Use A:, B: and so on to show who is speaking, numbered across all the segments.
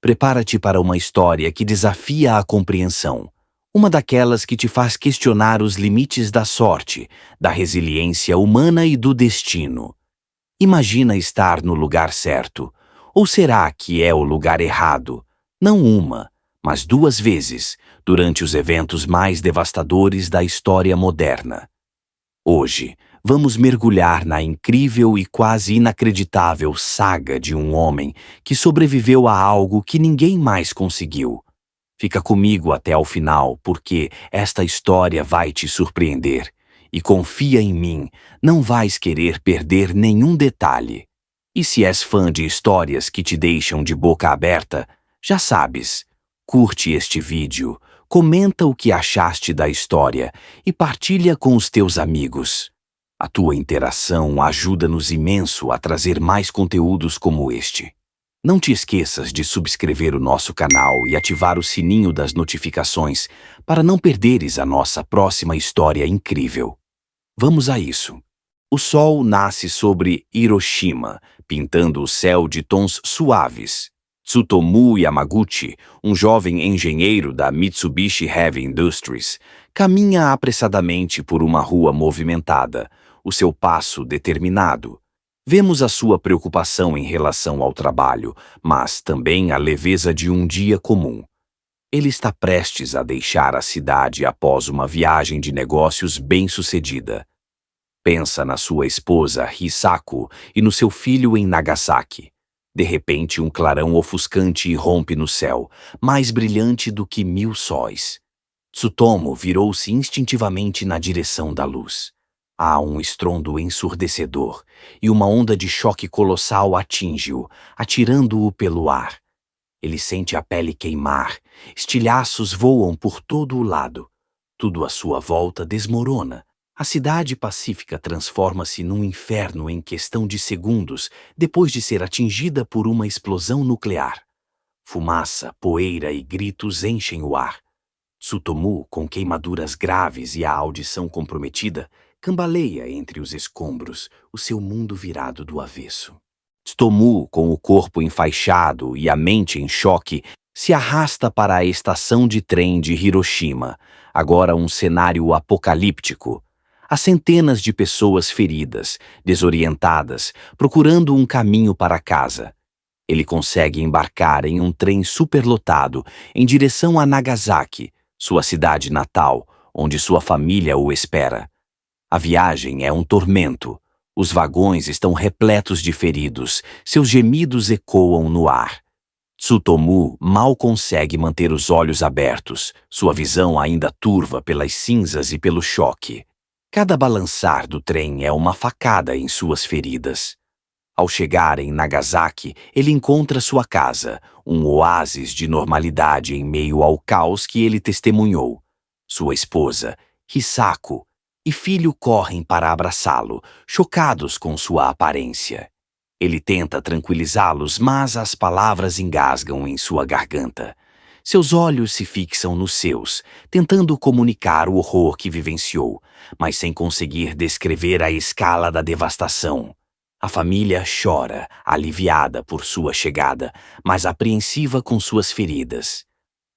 A: Prepara-te para uma história que desafia a compreensão. Uma daquelas que te faz questionar os limites da sorte, da resiliência humana e do destino. Imagina estar no lugar certo. Ou será que é o lugar errado? Não uma, mas duas vezes, durante os eventos mais devastadores da história moderna. Hoje, vamos mergulhar na incrível e quase inacreditável saga de um homem que sobreviveu a algo que ninguém mais conseguiu. Fica comigo até ao final, porque esta história vai te surpreender. E confia em mim, não vais querer perder nenhum detalhe. E se és fã de histórias que te deixam de boca aberta, já sabes, curte este vídeo, comenta o que achaste da história e partilha com os teus amigos. A tua interação ajuda-nos imenso a trazer mais conteúdos como este. Não te esqueças de subscrever o nosso canal e ativar o sininho das notificações para não perderes a nossa próxima história incrível. Vamos a isso. O sol nasce sobre Hiroshima, pintando o céu de tons suaves. Tsutomu Yamaguchi, um jovem engenheiro da Mitsubishi Heavy Industries, caminha apressadamente por uma rua movimentada, o seu passo determinado. Vemos a sua preocupação em relação ao trabalho, mas também a leveza de um dia comum. Ele está prestes a deixar a cidade após uma viagem de negócios bem-sucedida. Pensa na sua esposa, Hisako, e no seu filho em Nagasaki. De repente, um clarão ofuscante irrompe no céu, mais brilhante do que 1000 sóis. Tsutomu virou-se instintivamente na direção da luz. Há um estrondo ensurdecedor, e uma onda de choque colossal atinge-o, atirando-o pelo ar. Ele sente a pele queimar, estilhaços voam por todo o lado. Tudo à sua volta desmorona. A cidade pacífica transforma-se num inferno em questão de segundos, depois de ser atingida por uma explosão nuclear. Fumaça, poeira e gritos enchem o ar. Tsutomu, com queimaduras graves e a audição comprometida, cambaleia entre os escombros, o seu mundo virado do avesso. Tsutomu, com o corpo enfaixado e a mente em choque, se arrasta para a estação de trem de Hiroshima, agora um cenário apocalíptico. Há centenas de pessoas feridas, desorientadas, procurando um caminho para casa. Ele consegue embarcar em um trem superlotado em direção a Nagasaki, sua cidade natal, onde sua família o espera. A viagem é um tormento. Os vagões estão repletos de feridos, seus gemidos ecoam no ar. Tsutomu mal consegue manter os olhos abertos, sua visão ainda turva pelas cinzas e pelo choque. Cada balançar do trem é uma facada em suas feridas. Ao chegar em Nagasaki, ele encontra sua casa, um oásis de normalidade em meio ao caos que ele testemunhou. Sua esposa, Hisako, e filho correm para abraçá-lo, chocados com sua aparência. Ele tenta tranquilizá-los, mas as palavras engasgam em sua garganta. Seus olhos se fixam nos seus, tentando comunicar o horror que vivenciou, mas sem conseguir descrever a escala da devastação. A família chora, aliviada por sua chegada, mas apreensiva com suas feridas.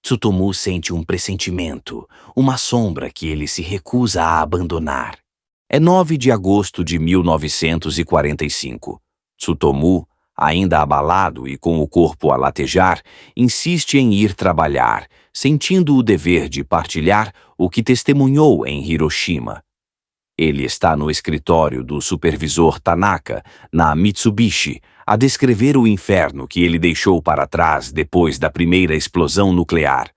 A: Tsutomu sente um pressentimento, uma sombra que ele se recusa a abandonar. É 9 de agosto de 1945. Tsutomu, ainda abalado e com o corpo a latejar, insiste em ir trabalhar, sentindo o dever de partilhar o que testemunhou em Hiroshima. Ele está no escritório do supervisor Tanaka, na Mitsubishi, a descrever o inferno que ele deixou para trás depois da primeira explosão nuclear.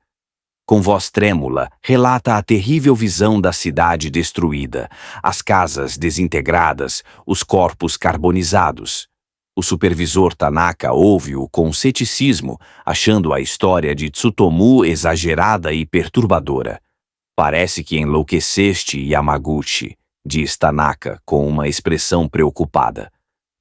A: Com voz trêmula, relata a terrível visão da cidade destruída, as casas desintegradas, os corpos carbonizados. O supervisor Tanaka ouve-o com ceticismo, achando a história de Tsutomu exagerada e perturbadora. Parece que enlouqueceste, Yamaguchi, diz Tanaka com uma expressão preocupada.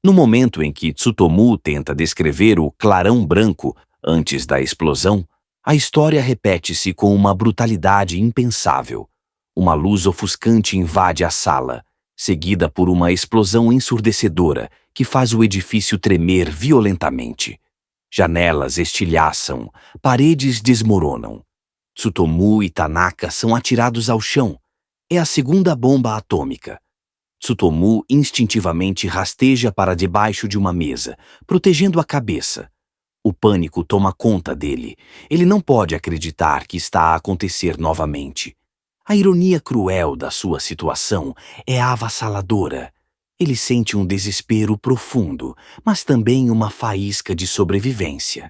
A: No momento em que Tsutomu tenta descrever o clarão branco antes da explosão, a história repete-se com uma brutalidade impensável. Uma luz ofuscante invade a sala, seguida por uma explosão ensurdecedora que faz o edifício tremer violentamente. Janelas estilhaçam, paredes desmoronam. Tsutomu e Tanaka são atirados ao chão. É a segunda bomba atômica. Tsutomu instintivamente rasteja para debaixo de uma mesa, protegendo a cabeça. O pânico toma conta dele. Ele não pode acreditar que está a acontecer novamente. A ironia cruel da sua situação é avassaladora. Ele sente um desespero profundo, mas também uma faísca de sobrevivência.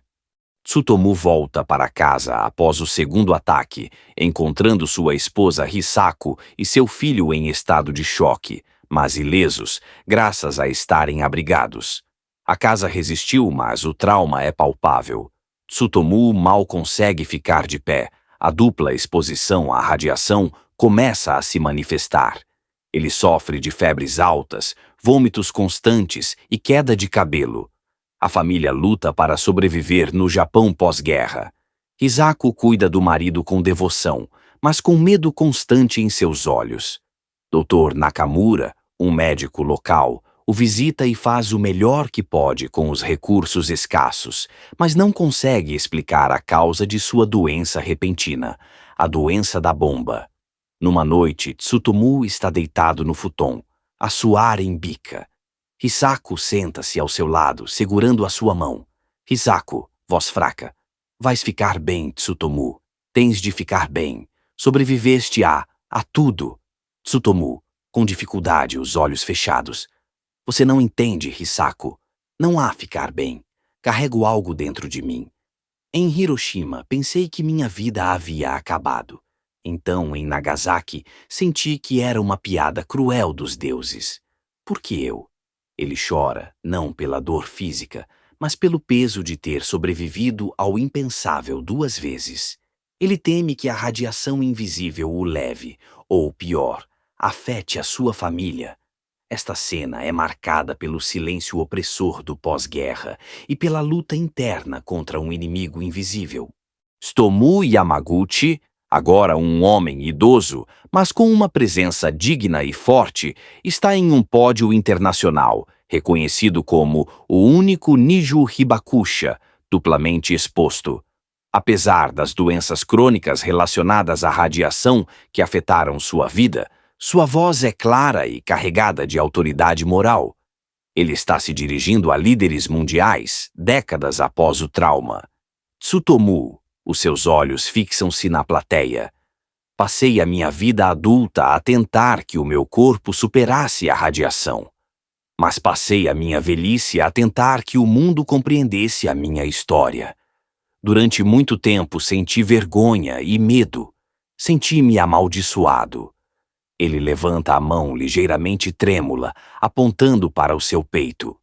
A: Tsutomu volta para casa após o segundo ataque, encontrando sua esposa Hisako e seu filho em estado de choque, mas ilesos, graças a estarem abrigados. A casa resistiu, mas o trauma é palpável. Tsutomu mal consegue ficar de pé. A dupla exposição à radiação começa a se manifestar. Ele sofre de febres altas, vômitos constantes e queda de cabelo. A família luta para sobreviver no Japão pós-guerra. Hisako cuida do marido com devoção, mas com medo constante em seus olhos. Dr. Nakamura, um médico local, o visita e faz o melhor que pode com os recursos escassos, mas não consegue explicar a causa de sua doença repentina, a doença da bomba. Numa noite, Tsutomu está deitado no futon, a suar em bica. Hisako senta-se ao seu lado, segurando a sua mão. Hisako, voz fraca. Vais ficar bem, Tsutomu. Tens de ficar bem. Sobreviveste a tudo. Tsutomu, com dificuldade, os olhos fechados. Você não entende, Hisako. Não há ficar bem. Carrego algo dentro de mim. Em Hiroshima, pensei que minha vida havia acabado. Então, em Nagasaki, senti que era uma piada cruel dos deuses. Por que eu? Ele chora, não pela dor física, mas pelo peso de ter sobrevivido ao impensável 2 vezes. Ele teme que a radiação invisível o leve, ou pior, afete a sua família. Esta cena é marcada pelo silêncio opressor do pós-guerra e pela luta interna contra um inimigo invisível. Tsutomu Yamaguchi, agora um homem idoso, mas com uma presença digna e forte, está em um pódio internacional, reconhecido como o único Niju Hibakusha, duplamente exposto. Apesar das doenças crônicas relacionadas à radiação que afetaram sua vida, sua voz é clara e carregada de autoridade moral. Ele está se dirigindo a líderes mundiais, décadas após o trauma. Tsutomu, os seus olhos fixam-se na plateia. Passei a minha vida adulta a tentar que o meu corpo superasse a radiação. Mas passei a minha velhice a tentar que o mundo compreendesse a minha história. Durante muito tempo senti vergonha e medo. Senti-me amaldiçoado. Ele levanta a mão ligeiramente trêmula, apontando para o seu peito.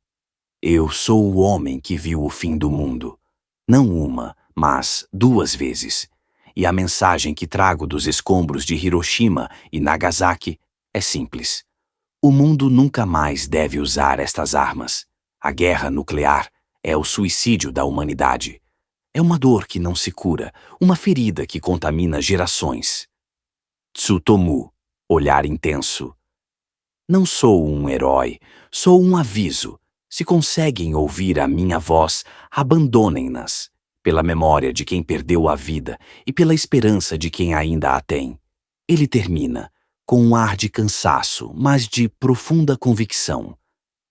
A: Eu sou o homem que viu o fim do mundo. Não uma, mas 2 vezes. E a mensagem que trago dos escombros de Hiroshima e Nagasaki é simples. O mundo nunca mais deve usar estas armas. A guerra nuclear é o suicídio da humanidade. É uma dor que não se cura, uma ferida que contamina gerações. Tsutomu, olhar intenso. Não sou um herói, sou um aviso. Se conseguem ouvir a minha voz, abandonem-nas. Pela memória de quem perdeu a vida e pela esperança de quem ainda a tem. Ele termina, com um ar de cansaço, mas de profunda convicção.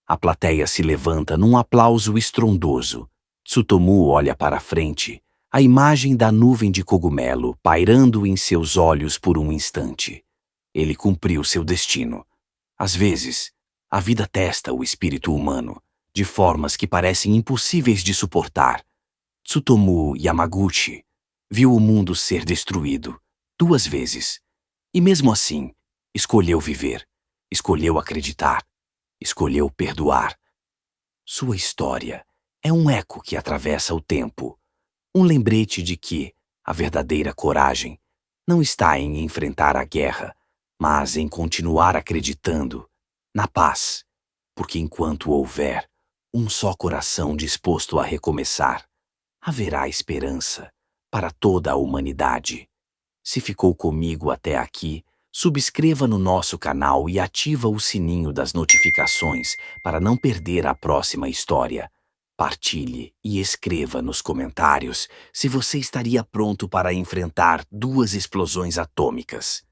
A: A plateia se levanta num aplauso estrondoso. Tsutomu olha para a frente, a imagem da nuvem de cogumelo pairando em seus olhos por um instante. Ele cumpriu seu destino. Às vezes, a vida testa o espírito humano, de formas que parecem impossíveis de suportar. Tsutomu Yamaguchi viu o mundo ser destruído 2 vezes. E mesmo assim, escolheu viver, escolheu acreditar, escolheu perdoar. Sua história é um eco que atravessa o tempo, um lembrete de que a verdadeira coragem não está em enfrentar a guerra, mas em continuar acreditando na paz, porque enquanto houver um só coração disposto a recomeçar, haverá esperança para toda a humanidade. Se ficou comigo até aqui, subscreva no nosso canal e ativa o sininho das notificações para não perder a próxima história. Partilhe e escreva nos comentários se você estaria pronto para enfrentar duas explosões atômicas.